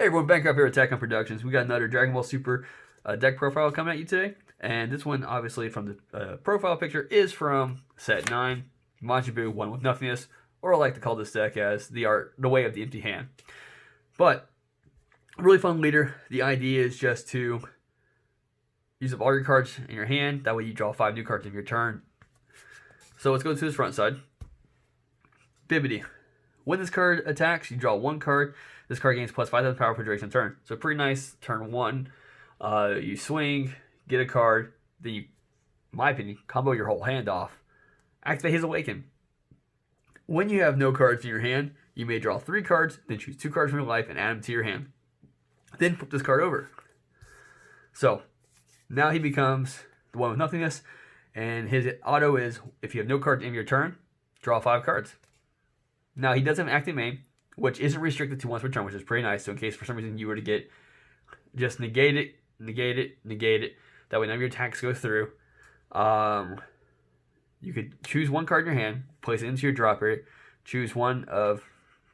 Hey everyone, Bankrupt here at Attack on Productions. We got another Dragon Ball Super deck profile coming at you today. And this one, obviously, from the profile picture, is from Set 9, Majin Buu, One with Nothingness, or I like to call this deck as the Way of the Empty Hand. But, really fun leader. The idea is just to use up all your cards in your hand. That way you draw 5 new cards in your turn. So let's go to this front side. Bibbidi. When this card attacks, you draw 1 card. This card gains plus 5,000 power for duration of turn. So pretty nice. Turn 1, you swing, get a card, then you, in my opinion, combo your whole hand off. Activate his Awaken. When you have no cards in your hand, you may draw 3 cards, then choose 2 cards from your life and add them to your hand. Then flip this card over. So now he becomes the One with Nothingness, and his auto is, if you have no cards in your turn, draw 5 cards. Now he does have an active main, which isn't restricted to once per turn, which is pretty nice. So in case for some reason you were to get, just negate it. That way none of your attacks go through. You could choose 1 card in your hand, place it into your drop area, choose one of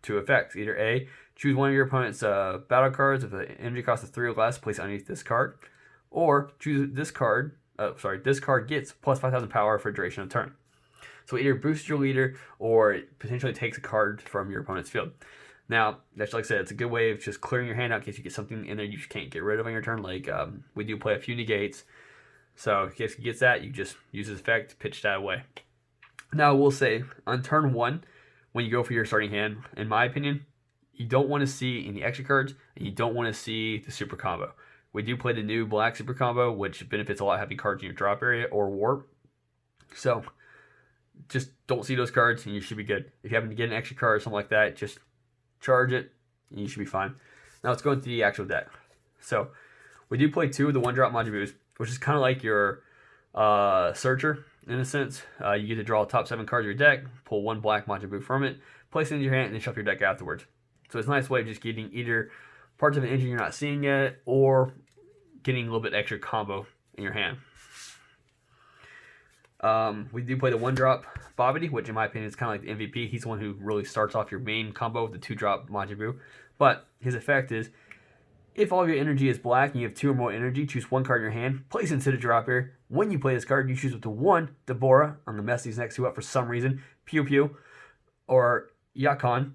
2 effects. Either A, choose one of your opponent's battle cards with an energy cost of 3 or less, place it underneath this card. Or choose this card, this card gets plus 5,000 power for duration of turn. So it either boosts your leader or it potentially takes a card from your opponent's field. Now, that's like I said, it's a good way of just clearing your hand out in case you get something in there you just can't get rid of on your turn. Like we do play a few negates. So in case he gets that, you just use his effect, pitch that away. Now, we'll say on turn 1, when you go for your starting hand, in my opinion, you don't want to see any extra cards and you don't want to see the super combo. We do play the new black super combo, which benefits a lot having cards in your drop area or warp. So just don't see those cards and you should be good. If you happen to get an extra card or something like that, just charge it and you should be fine. Now let's go into the actual deck. So we do play 2 of the 1-drop Majin Buus, which is kind of like your searcher in a sense. You get to draw top 7 cards of your deck, pull 1 black Majin Buu from it, place it in your hand, and then shuffle your deck afterwards. So it's a nice way of just getting either parts of an engine you're not seeing yet or getting a little bit extra combo in your hand. We do play the 1-drop Bibbidi, which in my opinion is kind of like the MVP. He's the one who really starts off your main combo with the 2-drop Majin Buu. But his effect is, if all of your energy is black and you have 2 or more energy, choose 1 card in your hand, place it into the drop area. When you play this card, you choose up to 1 Deborah. I'm going to mess these next 2 up for some reason. Pew Pew or Yakon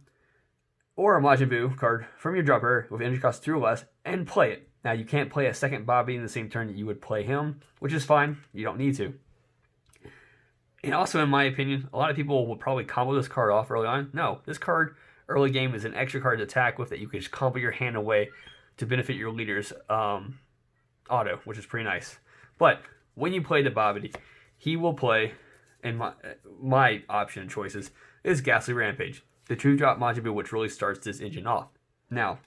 or a Majin Buu card from your drop area with energy cost 3 or less and play it. Now you can't play a second Bibbidi in the same turn that you would play him, which is fine. You don't need to. And also, in my opinion, a lot of people will probably combo this card off early on. No, this card early game is an extra card to attack with that you can just combo your hand away to benefit your leader's auto, which is pretty nice. But when you play the Bibbidi, he will play, and my option choices is Gassy Rampage, the 2-drop Majin Buu, which really starts this engine off. Now,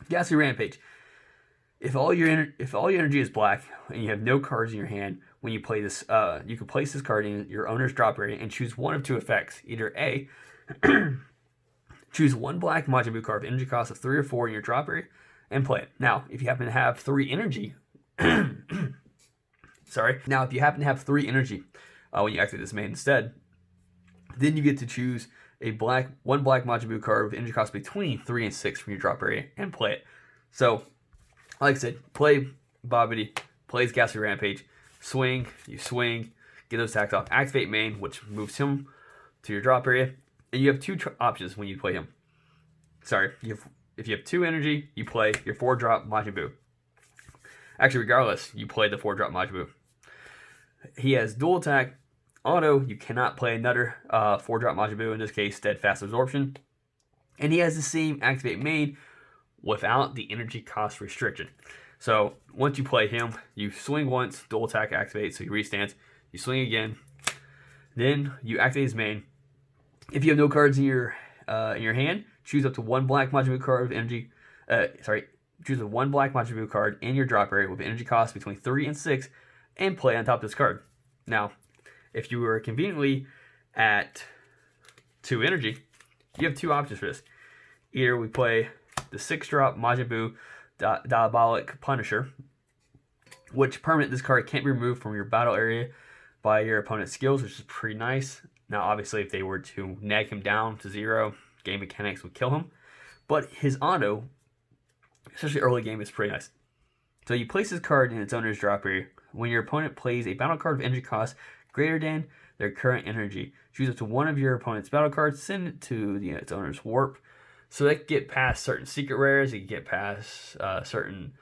Gassy Rampage. If all your energy is black and you have no cards in your hand, when you play this, you can place this card in your owner's drop area and choose one of 2 effects. Either A, choose 1 black Majin Buu card with energy cost of 3 or 4 in your drop area and play it. Now, if you happen to have 3 energy, when you activate this main instead, then you get to choose one black Majin Buu card with energy cost between 3 and 6 from your drop area and play it. So, like I said, play Bibbidi, plays Gassy Rampage, swing, get those attacks off, activate main, which moves him to your drop area, and you have 2 options when you play him. If you have 2 energy, you play your 4-drop Majin Buu. Actually, regardless, you play the 4-drop Majin Buu. He has dual attack, auto, you cannot play another 4-drop Majin Buu, in this case, Steadfast Absorption, and he has the same activate main, without the energy cost restriction. So once you play him, you swing once, dual attack activates, so he restance. You swing again, then you activate his main. If you have no cards in your hand, choose up to 1 black Majin Buu card with energy. Choose a 1 black Majin Buu card in your drop area with energy cost between 3 and 6, and play on top of this card. Now, if you were conveniently at 2 energy, you have 2 options for this. Either we play the 6-drop Majin Buu Diabolic Punisher, which permanent this card can't be removed from your battle area by your opponent's skills, which is pretty nice. Now, obviously, if they were to nag him down to 0, game mechanics would kill him. But his auto especially early game, is pretty nice. So you place this card in its owner's drop area. When your opponent plays a battle card of energy cost greater than their current energy, choose up to one of your opponent's battle cards, send it to its owner's warp. So they can get past certain secret rares, they can get past certain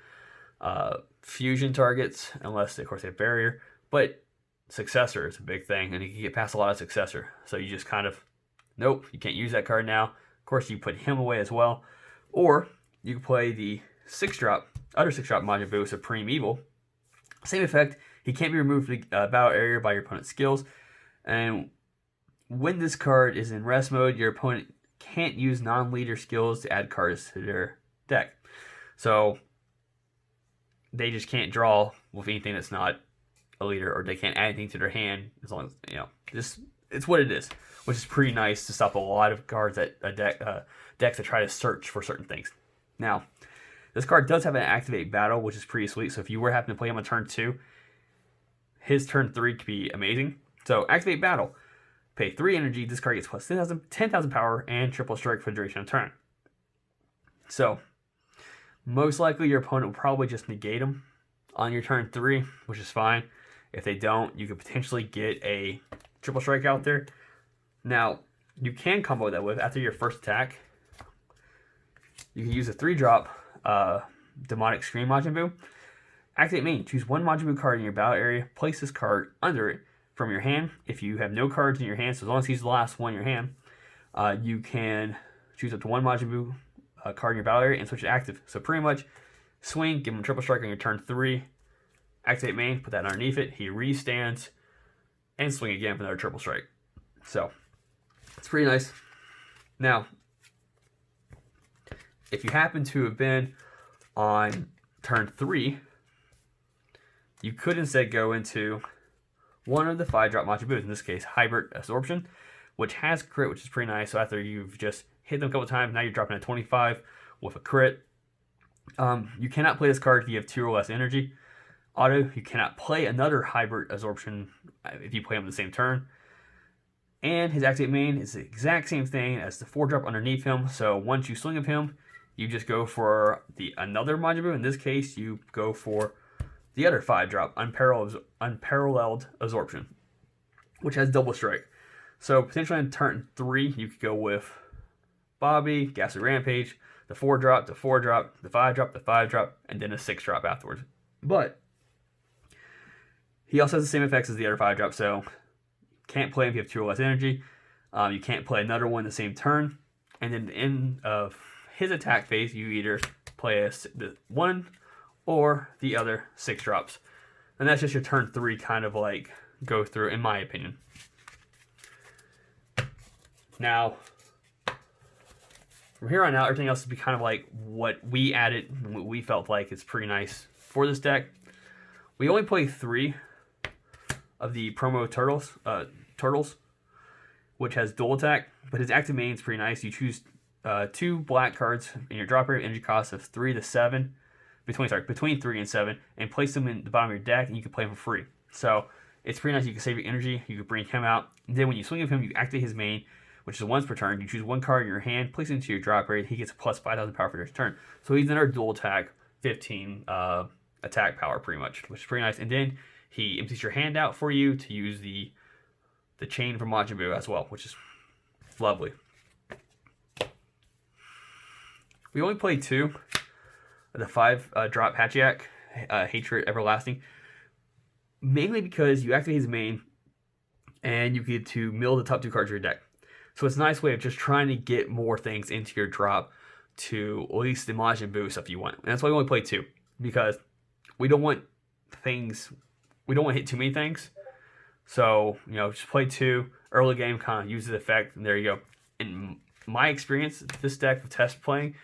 fusion targets, unless of course they have barrier. But successor is a big thing, and you can get past a lot of successor. So you just kind of, nope, you can't use that card now. Of course, you put him away as well. Or you can play the 6-drop, other 6-drop Majin Buu Supreme Evil. Same effect, he can't be removed from the battle area by your opponent's skills. And when this card is in rest mode, your opponent can't use non-leader skills to add cards to their deck. So they just can't draw with anything that's not a leader, or they can't add anything to their hand, as long as, you know, just, it's what it is, which is pretty nice to stop a lot of cards that decks that try to search for certain things. Now, this card does have an activate battle, which is pretty sweet. So if you were having to play him on turn 2, his turn 3 could be amazing. So activate battle, pay 3 energy. This card gets plus 10,000 power and triple strike for the duration of turn. So most likely your opponent will probably just negate him on your turn 3, which is fine. If they don't, you could potentially get a triple strike out there. Now, you can combo that with, after your first attack, you can use a 3-drop Demonic Scream Majin Buu. Activate main. Choose one Majin Buu card in your battle area. Place this card under it from your hand. If you have no cards in your hand, so as long as he's the last one in your hand, you can choose up to one Majin Buu card in your battle area and switch it active. So pretty much, swing, give him a triple strike on your turn 3. Activate main, put that underneath it. He restands, and swing again for another triple strike. So it's pretty nice. Now, if you happen to have been on turn 3, you could instead go into one of the 5-drop Majin Buus, in this case, Hybrid Absorption, which has crit, which is pretty nice. So after you've just hit them a couple times, now you're dropping at 25 with a crit. You cannot play this card if you have 2 or less energy. Auto, you cannot play another Hybrid Absorption if you play them the same turn. And his activate main is the exact same thing as the 4-drop underneath him. So once you swing of him, you just go for another Majin Buu. In this case, you go for the other 5-drop, Unparalleled Absorption, which has double strike. So potentially on turn 3, you could go with Bobby, Gassy Rampage, the 4-drop, the 4-drop, the 5-drop, the 5-drop, and then a 6-drop afterwards. But he also has the same effects as the other 5-drop, so can't play if you have 2 or less energy. You can't play another one the same turn. And then at the end of his attack phase, you either play the one or the other 6 drops. And that's just your turn 3 kind of like go through, in my opinion. Now, from here on out, everything else will be kind of like what we added and what we felt like is pretty nice for this deck. We only play 3 of the promo turtles, which has dual attack, but his active main is pretty nice. You choose 2 black cards in your drop area, energy cost of 3 to 7, between 3 and 7, and place them in the bottom of your deck, and you can play them for free. So it's pretty nice. You can save your energy. You can bring him out. And then when you swing with him, you activate his main, which is once per turn. You choose 1 card in your hand, place it into your drop area. He gets a plus 5,000 power for his turn. So he's another dual attack, 15 attack power, pretty much, which is pretty nice. And then he empties your hand out for you to use the chain from Majin Buu as well, which is lovely. We only played 2 of the 5-drop Hachiak, Hatred Everlasting, mainly because you activate his main and you get to mill the top 2 cards of your deck. So it's a nice way of just trying to get more things into your drop to at least the Majin Buu stuff you want. And that's why we only play 2, because we don't want to hit too many things. So, just play 2, early game, kind of use the effect, and there you go. In my experience, this deck of test playing,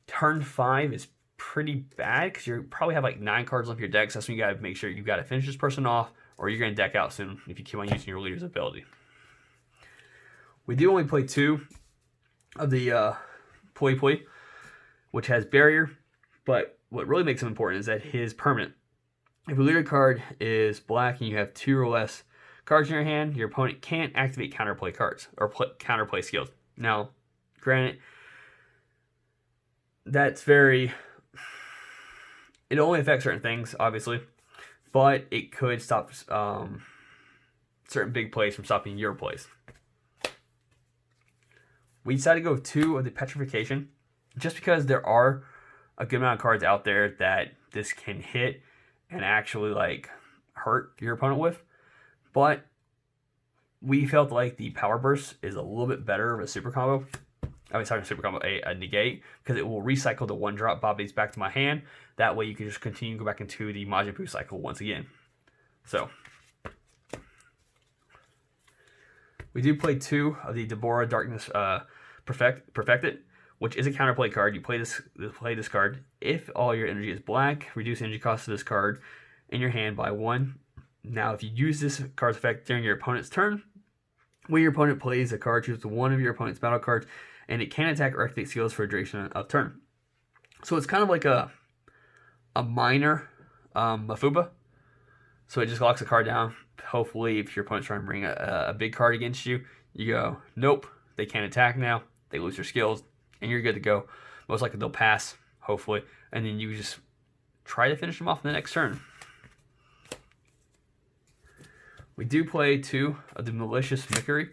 turn 5 is pretty bad, because you probably have like 9 cards left in your deck, so that's when you got to make sure you got to finish this person off, or you're going to deck out soon if you keep on using your leader's ability. We do only play 2 of the Pui, which has barrier, but what really makes him important is that his permanent. If a leader card is black and you have 2 or less cards in your hand, your opponent can't activate counterplay cards or counterplay skills. Now, granted, that's very... It only affects certain things, obviously, but it could stop certain big plays from stopping your plays. We decided to go with 2 of the Petrification, just because there are a good amount of cards out there that this can hit and actually like hurt your opponent with. But we felt like the Power Burst is a little bit better of a super combo. I was talking super combo, a negate, because it will recycle the 1-drop Bobbies back to my hand. That way you can just continue to go back into the Majin Buu cycle once again. So we do play 2 of the Deborah Darkness Perfected, which is a counterplay card. You play this card. If all your energy is black, reduce energy cost of this card in your hand by 1. Now, if you use this card's effect during your opponent's turn, when your opponent plays a card, choose one of your opponent's battle cards, and it can attack or activate skills for a duration of turn. So it's kind of like a minor Mafuba. So it just locks the card down. Hopefully, if your opponent's trying to bring a big card against you, you go, nope, they can't attack now. They lose their skills, and you're good to go. Most likely they'll pass, hopefully, and then you just try to finish them off in the next turn. We do play 2 of the Malicious Mimicry.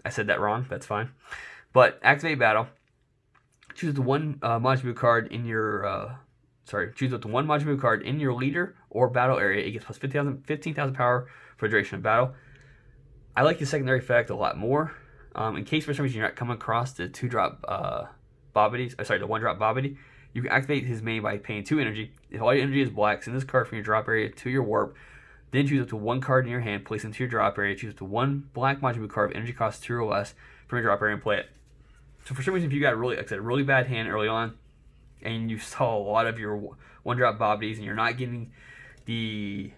I said that wrong, that's fine. But activate battle. Choose the 1 Majin Buu card in your choose the 1 Majin Buu card in your leader or battle area. It gets plus 15,000 power for duration of battle. I like the secondary effect a lot more. In case for some reason you're not coming across the 2-drop Bobbities, the 1-drop Bobbity, you can activate his main by paying 2 energy. If all your energy is black, send this card from your drop area to your warp. Then choose up to 1 card in your hand, place it into your drop area. Choose up to 1 black Majin Buu card of energy cost 2 or less from your drop area and play it. So for some reason, if you got a really bad hand early on, and you saw a lot of your 1-drop Bobbities, and you're not getting the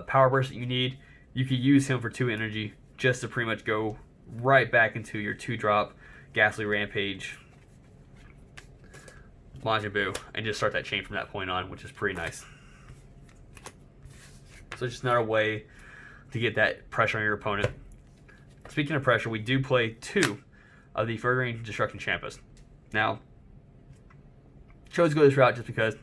power burst that you need, you could use him for 2 energy just to pretty much go right back into your 2-drop Gassy Rampage Majin Buu and just start that chain from that point on, which is pretty nice. So it's just another way to get that pressure on your opponent. Speaking of pressure, we do play 2 of the Furthering Destruction Champas. Now, chose to go this route just because,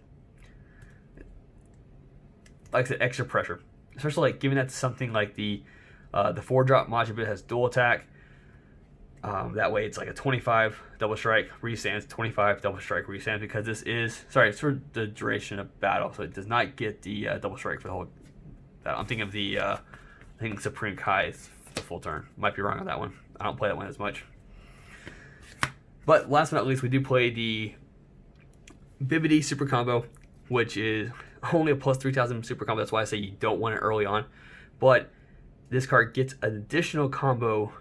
like I said, extra pressure. Especially like giving that to something like the 4-drop Majin Buu has dual attack. That way it's like a 25 double strike restands, 25 double strike restands, because this is, it's for the duration of battle, so it does not get the double strike for the whole battle. I'm thinking of the, I think Supreme Kai is the full turn. Might be wrong on that one. I don't play that one as much. But last but not least, we do play the Bibbidi Super Combo, which is only a plus 3,000 Super Combo. That's why I say you don't want it early on. But this card gets an additional combo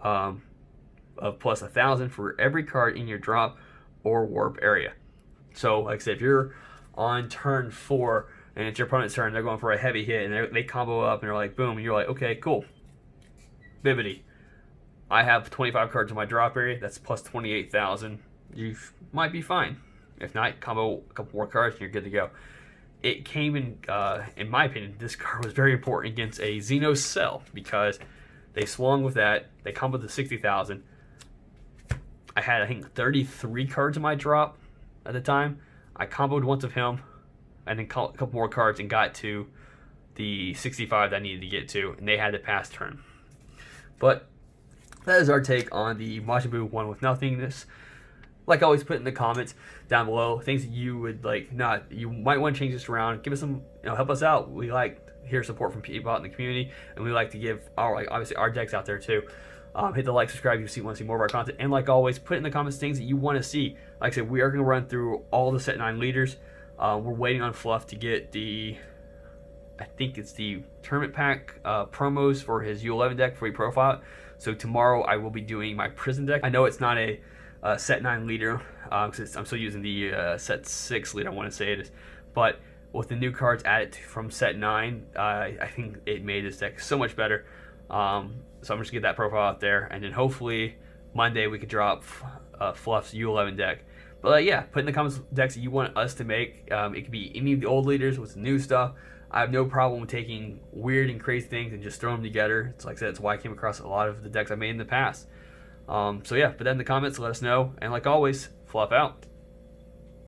of plus 1,000 for every card in your drop or warp area. So, like I said, if you're on turn 4 and it's your opponent's turn, they're going for a heavy hit and they combo up and they're like, boom, and you're like, okay, cool. Bibbidi. I have 25 cards in my drop area. That's plus 28,000. You might be fine. If not, combo a couple more cards and you're good to go. It came in my opinion, this card was very important against a Xeno Cell because they swung with that. They comboed the 60,000. I had, I think, 33 cards in my drop at the time. I comboed once of him and then a couple more cards and got to the 65 that I needed to get to, and they had to pass turn. But that is our take on the Majin Buu 1 with Nothingness. Like always, put in the comments down below things that you would like you might want to change this around. Give us some, help us out. We like to hear support from people out in the community, and we like to give obviously our decks out there too. Hit the like, subscribe if you want to see more of our content, and like always, put in the comments things that you want to see. Like I said, we are going to run through all the set 9 leaders. We're waiting on Fluff to get I think it's the tournament pack promos for his U11 deck before he profile it. So tomorrow I will be doing my prison deck. I know it's not a set 9 leader because I'm still using the set 6 leader, I want to say it is. But with the new cards added from set 9, I think it made this deck so much better. So I'm just going to get that profile out there. And then hopefully Monday we could drop Fluff's U11 deck. But yeah, put in the comments decks that you want us to make. It could be any of the old leaders with the new stuff. I have no problem with taking weird and crazy things and just throwing them together. It's like I said, it's why I came across a lot of the decks I made in the past. So yeah, put that in the comments, let us know. And like always, Fluff out.